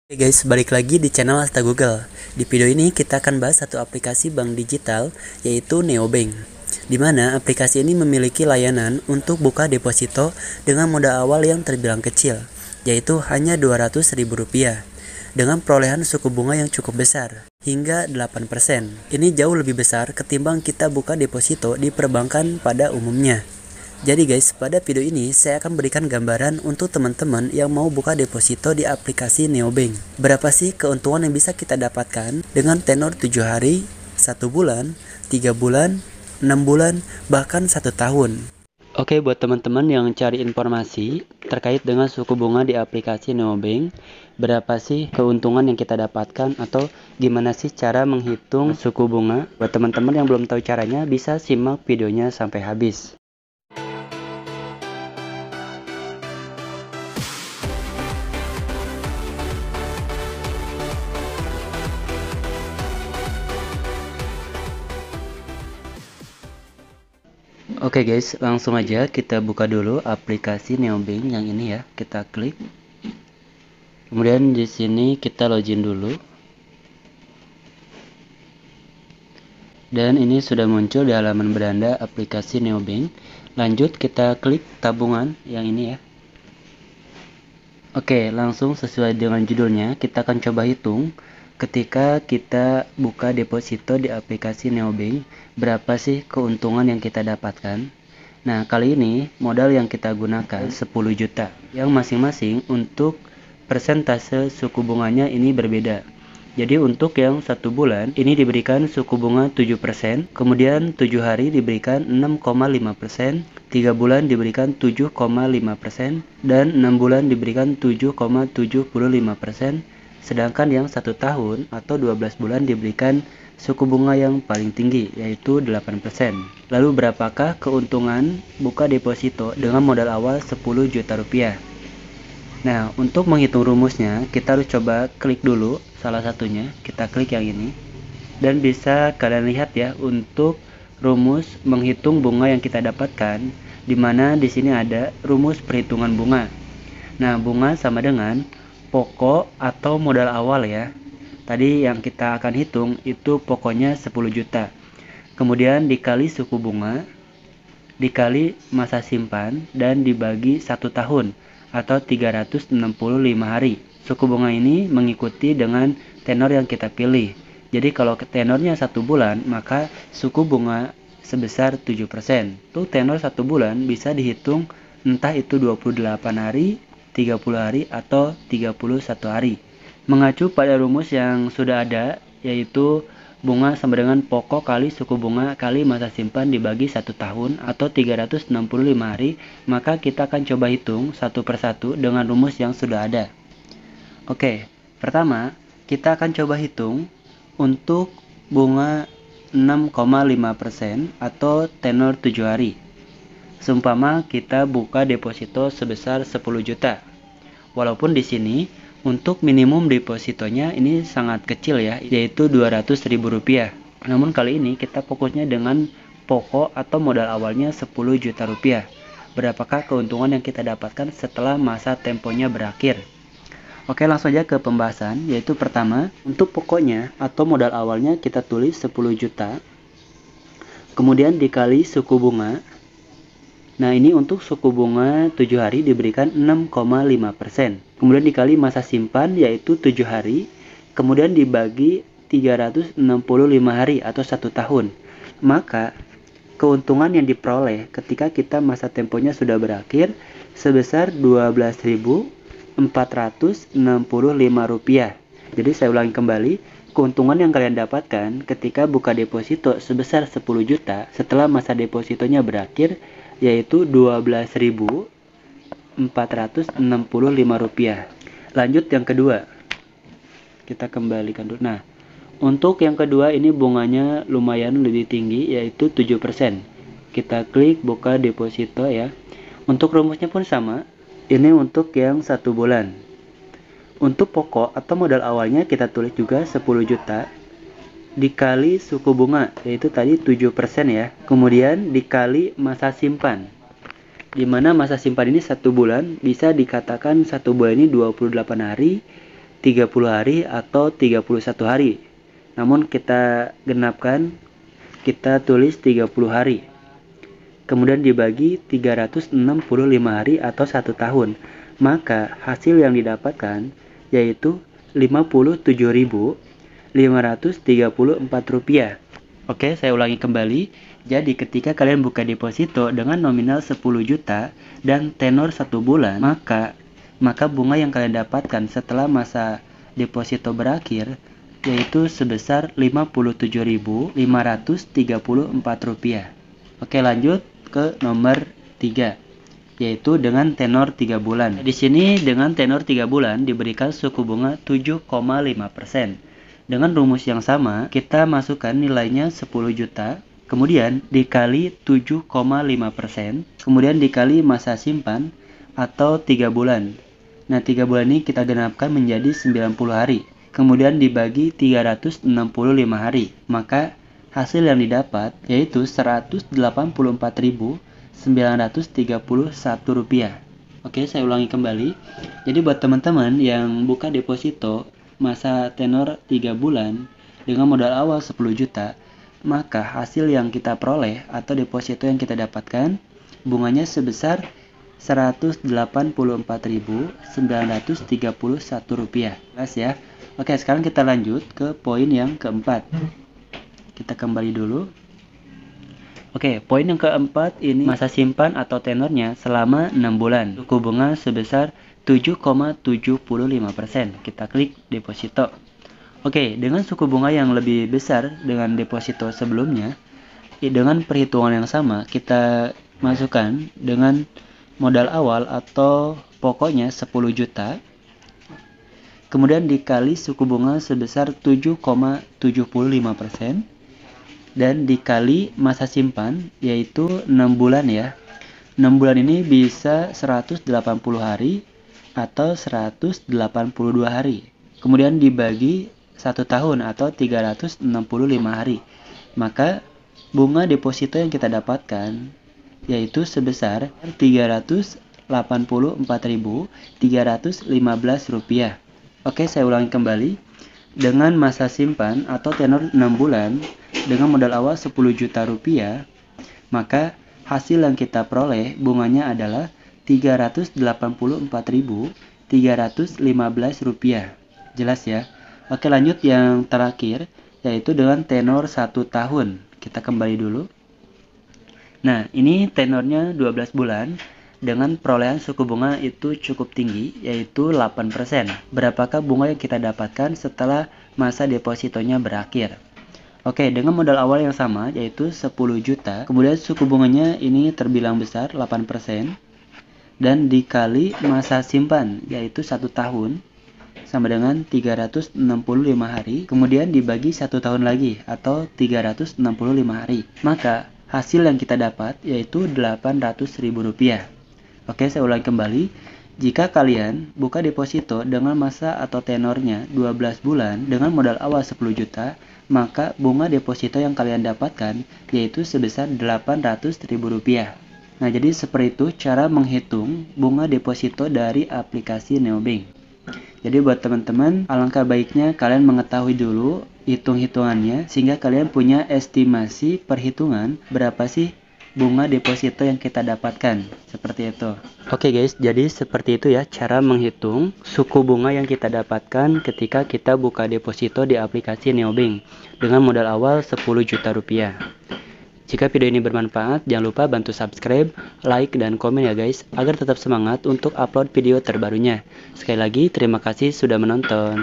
Oke guys, balik lagi di channel Asta Google. Di video ini kita akan bahas satu aplikasi bank digital, yaitu Neobank. Di mana aplikasi ini memiliki layanan untuk buka deposito dengan modal awal yang terbilang kecil, yaitu hanya Rp200.000, dengan perolehan suku bunga yang cukup besar, hingga 8%. Ini jauh lebih besar ketimbang kita buka deposito di perbankan pada umumnya. Jadi guys, pada video ini saya akan berikan gambaran untuk teman-teman yang mau buka deposito di aplikasi Neobank. Berapa sih keuntungan yang bisa kita dapatkan dengan tenor 7 hari, 1 bulan, 3 bulan, 6 bulan, bahkan 1 tahun. Oke, buat teman-teman yang cari informasi terkait dengan suku bunga di aplikasi Neobank, berapa sih keuntungan yang kita dapatkan atau gimana sih cara menghitung suku bunga? Buat teman-teman yang belum tahu caranya, bisa simak videonya sampai habis. Oke guys, langsung aja kita buka dulu aplikasi Neobank yang ini ya. Kita klik. Kemudian di sini kita login dulu. Dan ini sudah muncul di halaman beranda aplikasi Neobank. Lanjut kita klik tabungan yang ini ya. Oke, langsung sesuai dengan judulnya, kita akan coba hitung ketika kita buka deposito di aplikasi Neobank, berapa sih keuntungan yang kita dapatkan. Nah, kali ini modal yang kita gunakan 10 juta, yang masing-masing untuk persentase suku bunganya ini berbeda. Jadi untuk yang 1 bulan ini diberikan suku bunga 7%, kemudian 7 hari diberikan 6,5%, 3 bulan diberikan 7,5%, dan 6 bulan diberikan 7,75%. Sedangkan yang 1 tahun atau 12 bulan diberikan suku bunga yang paling tinggi, yaitu 8%. Lalu berapakah keuntungan buka deposito dengan modal awal 10 juta rupiah? Nah, untuk menghitung rumusnya, kita harus coba klik dulu salah satunya. Kita klik yang ini. Dan bisa kalian lihat ya, untuk rumus menghitung bunga yang kita dapatkan, di mana di sini ada rumus perhitungan bunga. Nah, bunga sama dengan pokok atau modal awal ya. Tadi yang kita akan hitung itu pokoknya 10 juta. Kemudian dikali suku bunga, dikali masa simpan, dan dibagi 1 tahun atau 365 hari. Suku bunga ini mengikuti dengan tenor yang kita pilih. Jadi kalau tenornya 1 bulan, maka suku bunga sebesar 7%. Untuk tenor 1 bulan bisa dihitung entah itu 28 hari, 30 hari, atau 31 hari. Mengacu pada rumus yang sudah ada, yaitu bunga sama dengan pokok kali suku bunga kali masa simpan dibagi 1 tahun atau 365 hari, maka kita akan coba hitung satu persatu dengan rumus yang sudah ada. Oke, pertama kita akan coba hitung untuk bunga 6,5% atau tenor 7 hari. Seumpama kita buka deposito sebesar 10 juta. Walaupun di sini untuk minimum depositonya ini sangat kecil ya, yaitu Rp200.000. Namun kali ini kita fokusnya dengan pokok atau modal awalnya 10 juta rupiah. Berapakah keuntungan yang kita dapatkan setelah masa temponya berakhir? Oke, langsung aja ke pembahasan, yaitu pertama, untuk pokoknya atau modal awalnya kita tulis 10 juta. Kemudian dikali suku bunga. Nah, ini untuk suku bunga 7 hari diberikan 6,5%. Kemudian dikali masa simpan yaitu 7 hari. Kemudian dibagi 365 hari atau 1 tahun. Maka keuntungan yang diperoleh ketika kita masa temponya sudah berakhir sebesar Rp12.465. Jadi saya ulangi kembali, keuntungan yang kalian dapatkan ketika buka deposito sebesar 10 juta setelah masa depositonya berakhir yaitu Rp12.465. Lanjut yang kedua. Kita kembalikan dulu. Nah, untuk yang kedua ini bunganya lumayan lebih tinggi yaitu 7%. Kita klik buka deposito ya. Untuk rumusnya pun sama. Ini untuk yang 1 bulan. Untuk pokok atau modal awalnya kita tulis juga 10 juta. Dikali suku bunga, yaitu tadi 7% ya. Kemudian dikali masa simpan. Di mana masa simpan ini 1 bulan, bisa dikatakan 1 bulan ini 28 hari, 30 hari atau 31 hari. Namun kita genapkan, kita tulis 30 hari. Kemudian dibagi 365 hari atau 1 tahun. Maka hasil yang didapatkan yaitu Rp57.534. Oke, saya ulangi kembali. Jadi ketika kalian buka deposito dengan nominal 10 juta dan tenor 1 bulan, maka bunga yang kalian dapatkan setelah masa deposito berakhir yaitu sebesar Rp57.534. Oke, lanjut ke nomor 3, yaitu dengan tenor 3 bulan. Di sini dengan tenor 3 bulan diberikan suku bunga 7,5%. Dengan rumus yang sama, kita masukkan nilainya 10 juta, kemudian dikali 7,5%, kemudian dikali masa simpan atau 3 bulan. Nah, 3 bulan ini kita genapkan menjadi 90 hari. Kemudian dibagi 365 hari. Maka hasil yang didapat yaitu Rp184.931. Oke, saya ulangi kembali. Jadi buat teman-teman yang buka deposito masa tenor 3 bulan dengan modal awal 10 juta, maka hasil yang kita peroleh atau deposito yang kita dapatkan bunganya sebesar Rp184.931. Jelas ya? Oke, sekarang kita lanjut ke poin yang keempat. Kita kembali dulu. Oke, poin yang keempat ini masa simpan atau tenornya selama 6 bulan. Suku bunga sebesar 7,75%. Kita klik deposito. Oke, dengan suku bunga yang lebih besar dengan deposito sebelumnya, dengan perhitungan yang sama, kita masukkan dengan modal awal atau pokoknya 10 juta. Kemudian dikali suku bunga sebesar 7,75%. Dan dikali masa simpan yaitu 6 bulan ya. 6 bulan ini bisa 180 hari atau 182 hari. Kemudian dibagi 1 tahun atau 365 hari. Maka bunga deposito yang kita dapatkan yaitu sebesar Rp384.315. Oke, saya ulangi kembali. Dengan masa simpan atau tenor 6 bulan dengan modal awal 10 juta rupiah, maka hasil yang kita peroleh bunganya adalah Rp384.315. Jelas ya? Oke, lanjut yang terakhir, yaitu dengan tenor 1 tahun. Kita kembali dulu. Nah, ini tenornya 12 bulan. Dengan perolehan suku bunga itu cukup tinggi, yaitu 8%. Berapakah bunga yang kita dapatkan setelah masa depositonya berakhir? Oke, dengan modal awal yang sama, yaitu 10 juta. Kemudian suku bunganya ini terbilang besar, 8%. Dan dikali masa simpan, yaitu 1 tahun, sama dengan 365 hari. Kemudian dibagi 1 tahun lagi, atau 365 hari. Maka hasil yang kita dapat, yaitu Rp800.000. Oke, saya ulangi kembali. Jika kalian buka deposito dengan masa atau tenornya 12 bulan dengan modal awal 10 juta, maka bunga deposito yang kalian dapatkan yaitu sebesar Rp800.000. Nah, jadi seperti itu cara menghitung bunga deposito dari aplikasi Neobank. Jadi buat teman-teman, alangkah baiknya kalian mengetahui dulu hitung-hitungannya sehingga kalian punya estimasi perhitungan berapa sih bunga deposito yang kita dapatkan, seperti itu. Oke guys, jadi seperti itu ya cara menghitung suku bunga yang kita dapatkan ketika kita buka deposito di aplikasi Neobank dengan modal awal 10 juta rupiah. Jika video ini bermanfaat, jangan lupa bantu subscribe, like, dan komen ya guys, agar tetap semangat untuk upload video terbarunya. Sekali lagi, terima kasih sudah menonton.